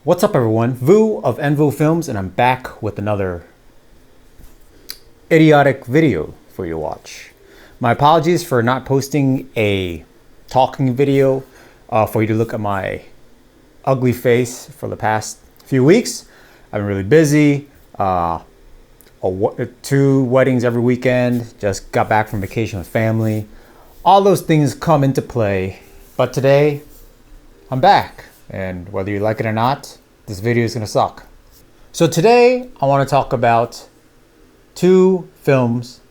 What's up, everyone? Vu of Envo Films, and I'm back with another idiotic video for you to watch. My apologies for not posting a talking video for you to look at my ugly face for the past few weeks. I've been really busy. Two weddings every weekend. Just got back from vacation with family. All those things come into play. But today, I'm back. And whether you like it or not, this video is going to suck. So today, I want to talk about two films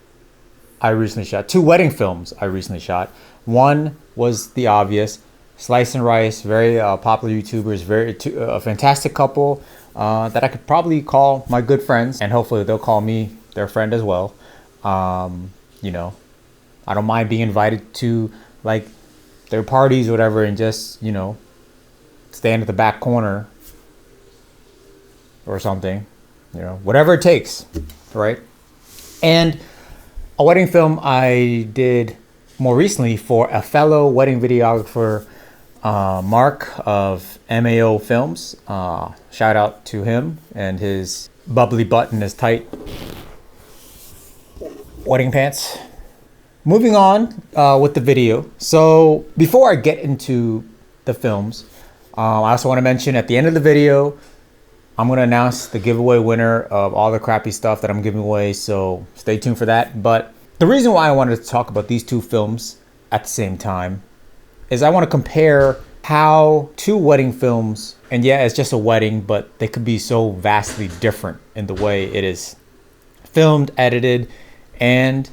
I recently shot. Two wedding films I recently shot. One was the obvious, Slice and Rice, very popular YouTubers, a fantastic couple that I could probably call my good friends, and hopefully they'll call me their friend as well. You know, I don't mind being invited to like their parties or whatever, and just, you know, stand at the back corner or something, you know, whatever it takes, right? And a wedding film I did more recently for a fellow wedding videographer, Mark of MAO Films. Shout out to him and his bubbly butt and his tight wedding pants. Moving on with the video. So before I get into the films, I also want to mention at the end of the video, I'm going to announce the giveaway winner of all the crappy stuff that I'm giving away, so stay tuned for that. But the reason why I wanted to talk about these two films at the same time is I want to compare how two wedding films, and yeah, it's just a wedding, but they could be so vastly different in the way it is filmed, edited, and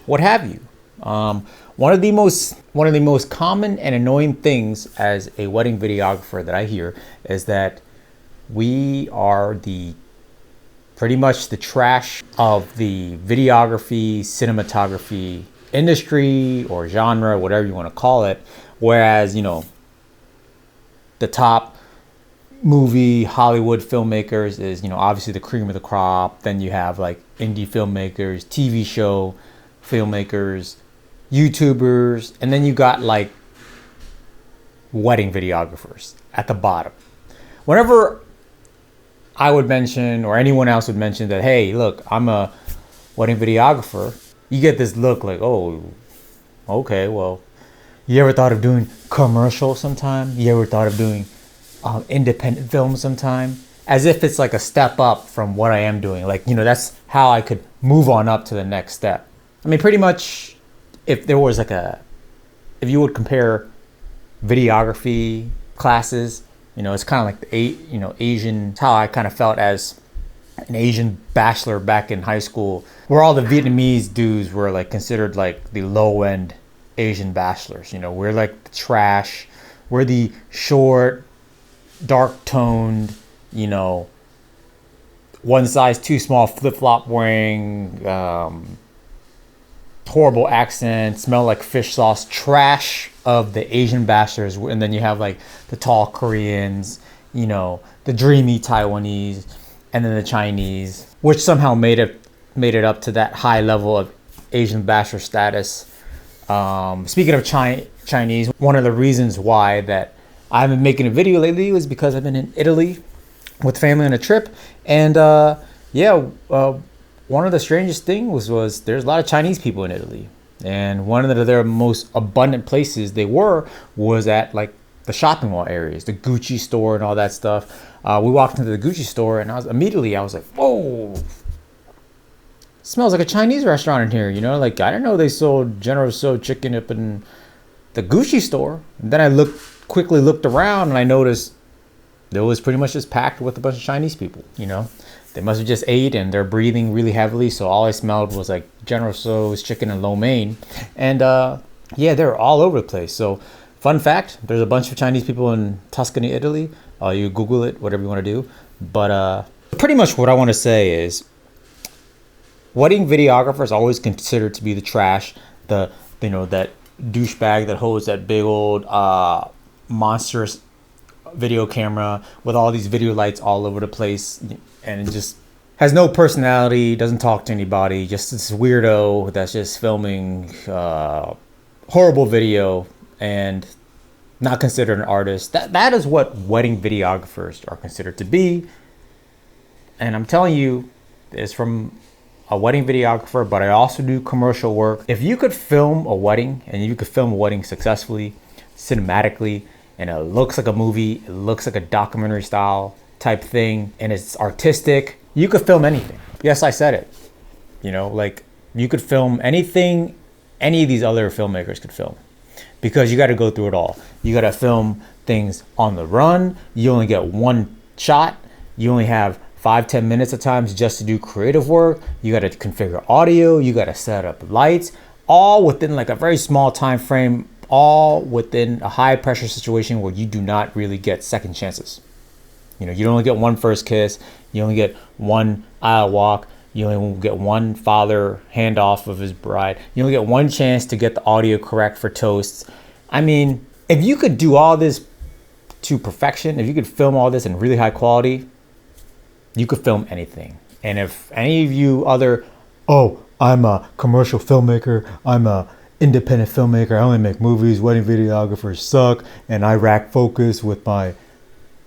what have you. One of the most common and annoying things as a wedding videographer that I hear is that we are pretty much the trash of the videography, cinematography industry or genre, whatever you want to call it. Whereas, you know, the top movie Hollywood filmmakers is, you know, obviously the cream of the crop. Then you have like indie filmmakers, TV show filmmakers, YouTubers, and then you got like wedding videographers at the bottom. Whenever I would mention, or anyone else would mention that, hey, look, I'm a wedding videographer, you get this look like, oh, okay, well, you ever thought of doing commercial sometime? You ever thought of doing independent film sometime? As if it's like a step up from what I am doing. Like, you know, that's how I could move on up to the next step. I mean, pretty much, if there was like if you would compare videography classes, you know, it's kind of like Asian, how I kind of felt as an Asian bachelor back in high school, where all the Vietnamese dudes were like considered like the low end Asian bachelors. You know, we're like the trash. We're the short, dark toned, you know, one size too small flip flop wearing, horrible accent, smell like fish sauce, trash of the Asian bachelors. And then you have like the tall Koreans, you know, the dreamy Taiwanese, and then the Chinese, which somehow made it up to that high level of Asian bachelor status. Speaking of Chinese, one of the reasons why that I haven't been making a video lately was because I've been in Italy with family on a trip, and one of the strangest things was there's a lot of Chinese people in Italy, and one of their most abundant places was at like the shopping mall areas, the Gucci store and all that stuff. We walked into the Gucci store, and I was like, whoa, smells like a Chinese restaurant in here, you know? Like, I didn't know they sold General Tso chicken up in the Gucci store. And then I quickly looked around, and I noticed it was pretty much just packed with a bunch of Chinese people, you know? They must have just ate, and they're breathing really heavily, so all I smelled was like General Tso's chicken and lo mein. And they're all over the place. So fun fact, there's a bunch of Chinese people in Tuscany, Italy. You Google it, whatever you want to do. But pretty much what I want to say is wedding videographers always considered to be the trash, that douchebag that holds that big old monstrous video camera with all these video lights all over the place, and it just has no personality, doesn't talk to anybody, just this weirdo that's just filming horrible video. And not considered an artist. That is what wedding videographers are considered to be. And I'm telling you, it's from a wedding videographer, but I also do commercial work. If you could film a wedding, and you could film a wedding successfully, cinematically, and it looks like a movie, it looks like a documentary style type thing, and it's artistic, you could film anything. Yes, I said it. You know, like, you could film anything any of these other filmmakers could film, because you got to go through it all. You got to film things on the run. You only get one shot. You only have 5-10 minutes at times just to do creative work. You got to configure audio. You got to set up lights, all within like a very small time frame, all within a high pressure situation where you do not really get second chances. You know, you only get one first kiss. You only get one aisle walk. You only get one father handoff of his bride. You only get one chance to get the audio correct for toasts. I mean, if you could do all this to perfection, if you could film all this in really high quality, you could film anything. And if any of you other, oh, I'm a commercial filmmaker, I'm a independent filmmaker, I only make movies, wedding videographers suck, and I rack focus with my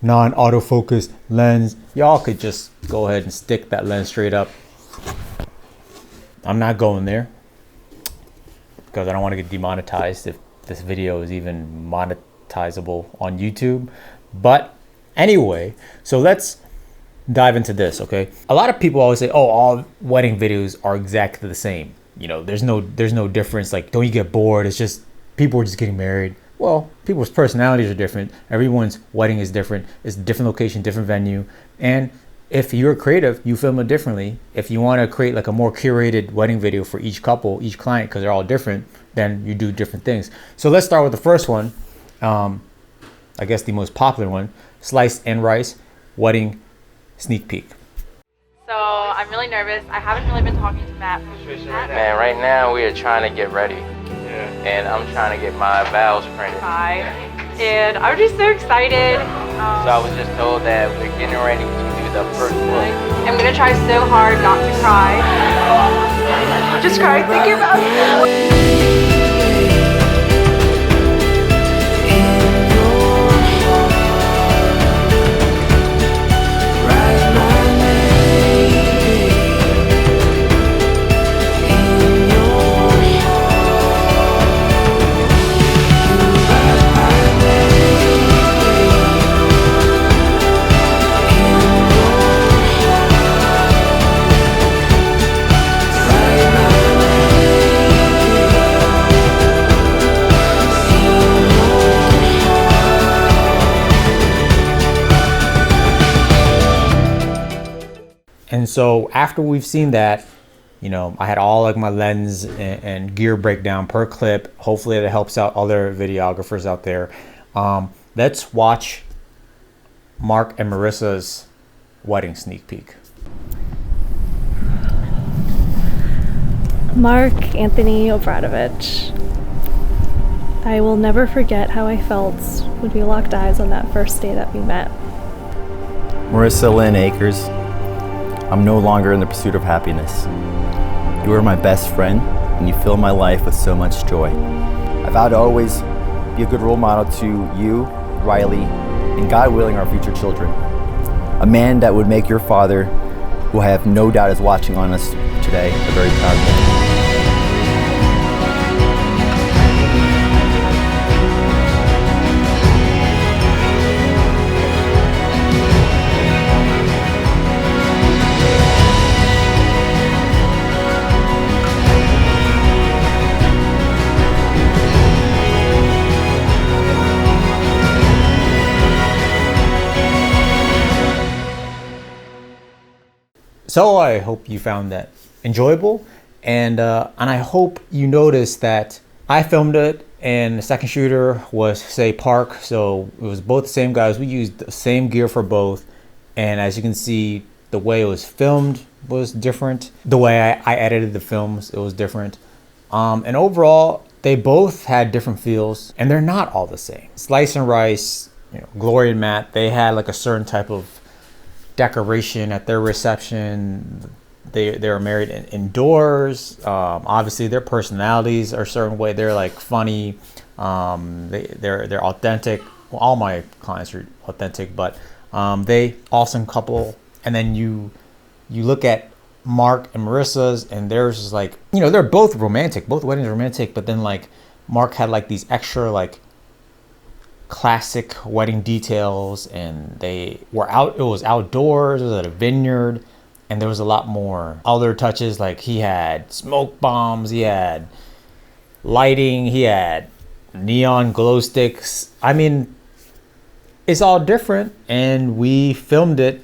non-autofocus lens, y'all could just go ahead and stick that lens straight up. I'm not going there because I don't want to get demonetized if this video is even monetizable on YouTube. But anyway, so let's dive into this, okay? A lot of people always say, oh, all wedding videos are exactly the same. You know, there's no difference. Like, don't you get bored? It's just people are just getting married. Well, people's personalities are different. Everyone's wedding is different. It's a different location, different venue. And if you're creative, you film it differently. If you want to create like a more curated wedding video for each couple, each client, because they're all different, then you do different things. So let's start with the first one. I guess the most popular one, Slice and Rice wedding sneak peek. So I'm really nervous. I haven't really been talking to Matt. Man, right now we are trying to get ready. And I'm trying to get my vows printed. And I'm just so excited. So I was just told that we're getting ready to do the first look. I'm gonna try so hard not to cry. Just cry thinking about it. And so after we've seen that, you know, I had all like my lens and gear breakdown per clip. Hopefully that helps out other videographers out there. Let's watch Mark and Marissa's wedding sneak peek. Mark Anthony Obradovich. I will never forget how I felt when we locked eyes on that first day that we met. Marissa Lynn Akers. I'm no longer in the pursuit of happiness. You are my best friend, and you fill my life with so much joy. I vow to always be a good role model to you, Riley, and God willing, our future children. A man that would make your father, who I have no doubt is watching on us today, a very proud man. So I hope you found that enjoyable, and I hope you noticed that I filmed it and the second shooter was Say Park, so it was both the same guys. We used the same gear for both, and as you can see, the way it was filmed was different. The way I edited the films, it was different. And overall, they both had different feels, and they're not all the same. Slice and Rice, you know, Glory and Matt, they had like a certain type of decoration at their reception. They're married indoors. Obviously, their personalities are a certain way. They're like funny. They're authentic. Well, all my clients are authentic, but they awesome couple. And then you look at Mark and Marissa's, and theirs is like, you know, they're both romantic. Both weddings are romantic, but then like Mark had like these extra like classic wedding details, and they were out. It was outdoors. It was at a vineyard. And there was a lot more other touches, like he had smoke bombs, he had lighting, he had neon glow sticks. I mean, it's all different, and we filmed it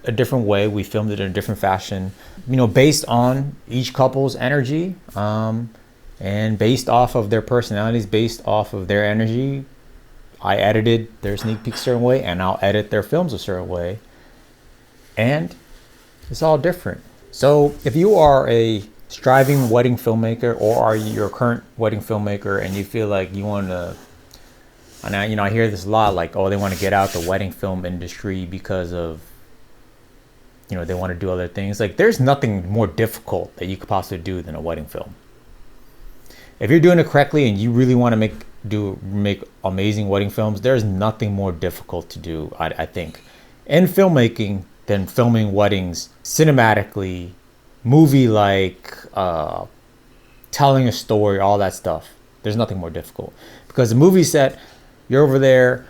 a different way. We filmed it in a different fashion, you know, based on each couple's energy, and based off of their personalities, based off of their energy. I edited their sneak peeks a certain way, and I'll edit their films a certain way. And it's all different. So if you are a striving wedding filmmaker, or are you a current wedding filmmaker, and you feel like you want to, and I hear this a lot, like, oh, they want to get out the wedding film industry because of, you know, they want to do other things. Like, there's nothing more difficult that you could possibly do than a wedding film. If you're doing it correctly and you really want to make amazing wedding films, there's nothing more difficult to do, I think, in filmmaking than filming weddings cinematically, movie-like, telling a story, all that stuff. There's nothing more difficult. Because the movie set, you're over there,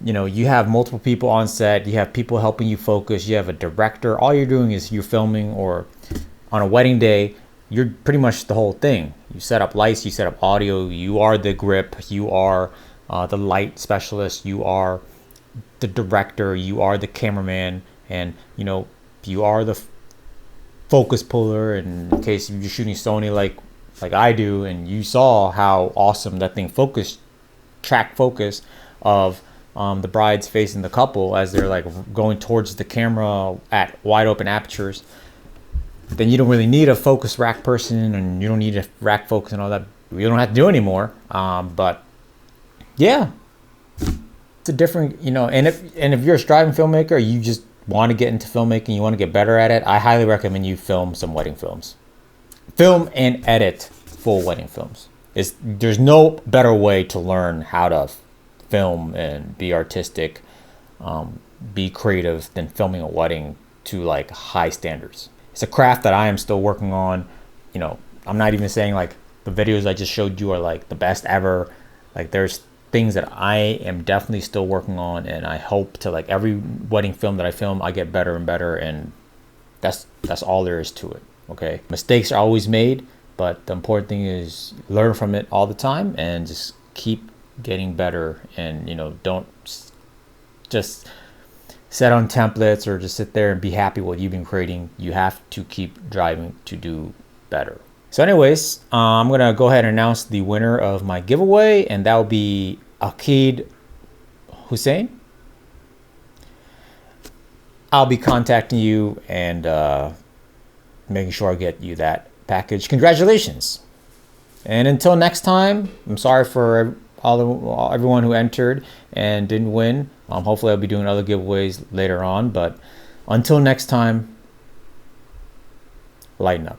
you know, you have multiple people on set, you have people helping you focus, you have a director. All you're doing is you're filming, or on a wedding day, you're pretty much the whole thing. You set up lights, you set up audio, you are the grip, you are the light specialist, you are the director, you are the cameraman, and you know, you are the focus puller. And in case you're shooting Sony like I do, and you saw how awesome that thing track focus of the bride's facing the couple as they're like going towards the camera at wide open apertures, then you don't really need a focus rack person, and you don't need a rack focus and all that. You don't have to do anymore. But yeah, it's a different, you know, and if you're a striving filmmaker, you just want to get into filmmaking, you want to get better at it, I highly recommend you film some wedding films. Film and edit full wedding films. There's no better way to learn how to film and be artistic, be creative, than filming a wedding to like high standards. It's a craft that I am still working on. You know, I'm not even saying like the videos I just showed you are like the best ever. Like, there's things that I am definitely still working on, and I hope to, like, every wedding film that I film, I get better and better, and that's all there is to it. Okay, mistakes are always made, but the important thing is learn from it all the time and just keep getting better. And, you know, don't just set on templates or just sit there and be happy with what you've been creating. You have to keep driving to do better. So anyways, I'm gonna go ahead and announce the winner of my giveaway, and that will be Akid Hussein. I'll be contacting you and making sure I get you that package. Congratulations! And until next time, I'm sorry for everyone who entered and didn't win. Hopefully I'll be doing other giveaways later on, but until next time, lighten up.